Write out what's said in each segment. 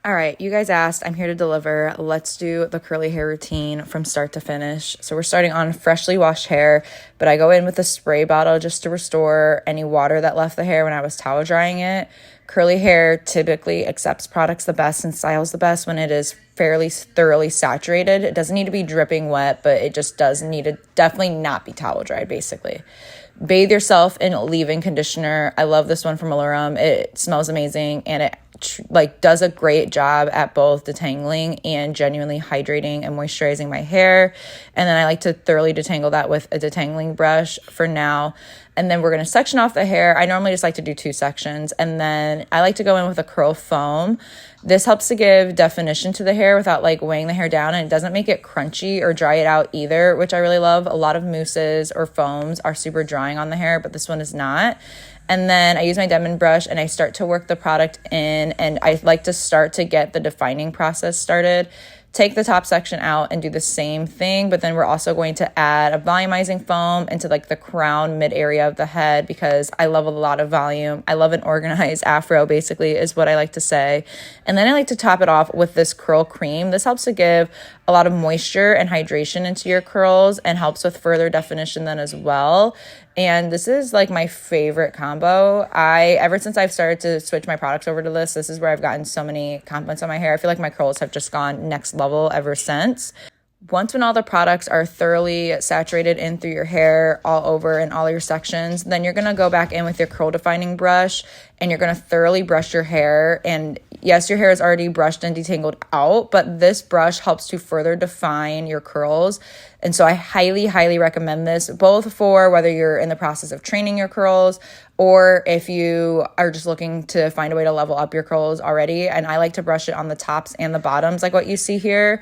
All right, you guys asked, I'm here to deliver. Let's do the curly hair routine from start to finish. So we're starting on freshly washed hair, but I go in with a spray bottle just to restore any water that left the hair when I was towel drying it. Curly hair typically accepts products the best and styles the best when it is fairly thoroughly saturated. It doesn't need to be dripping wet, but it just does need to definitely not be towel dried, basically. Bathe yourself in leave-in conditioner. I love this one from Allurum. It smells amazing, and it does a great job at both detangling and genuinely hydrating and moisturizing my hair. And then I like to thoroughly detangle that with a detangling brush for now. And then we're going to section off the hair. I normally just like to do 2 sections. And then I like to go in with a curl foam. This helps to give definition to the hair without weighing the hair down, and it doesn't make it crunchy or dry it out either, which I really love. A lot of mousses or foams are super drying on the hair, but this one is not. And then I use my Denman brush and I start to work the product in, and I like to start to get the defining process started. Take the top section out and do the same thing, but then we're also going to add a volumizing foam into the crown mid area of the head because I love a lot of volume. I love an organized afro, basically, is what I like to say. And then I like to top it off with this curl cream. This helps to give a lot of moisture and hydration into your curls and helps with further definition then as well. And this is my favorite combo. Ever since I've started to switch my products over to this is where I've gotten so many compliments on my hair. I feel like my curls have just gone next level ever since. Once when all the products are thoroughly saturated in through your hair, all over in all your sections, then you're going to go back in with your curl defining brush and you're going to thoroughly brush your hair. And yes, your hair is already brushed and detangled out, but this brush helps to further define your curls. And so I highly, highly recommend this, both for whether you're in the process of training your curls or if you are just looking to find a way to level up your curls already. And I like to brush it on the tops and the bottoms like what you see here.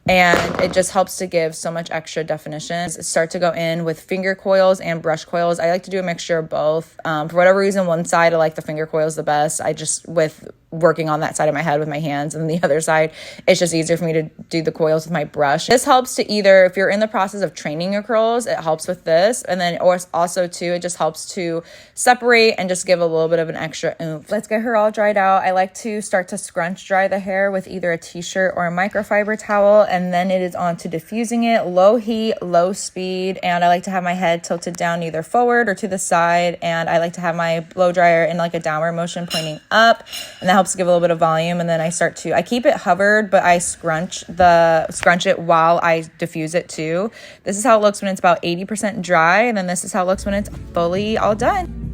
And it just helps to give so much extra definition. Start to go in with finger coils and brush coils. I like to do a mixture of both. For whatever reason, one side I like the finger coils the best. I just, with working on that side of my head with my hands, and the other side, it's just easier for me to do the coils with my brush. This helps to either, if you're in the process of training your curls, it helps with this. And then also too, it just helps to separate and just give a little bit of an extra oomph. Let's get her all dried out. I like to start to scrunch dry the hair with either a t-shirt or a microfiber towel. And then it is on to diffusing it, low heat, low speed. And I like to have my head tilted down either forward or to the side. And I like to have my blow dryer in a downward motion pointing up. And that helps give a little bit of volume. And then I keep it hovered, but I scrunch it while I diffuse it too. This is how it looks when it's about 80% dry. And then this is how it looks when it's fully all done.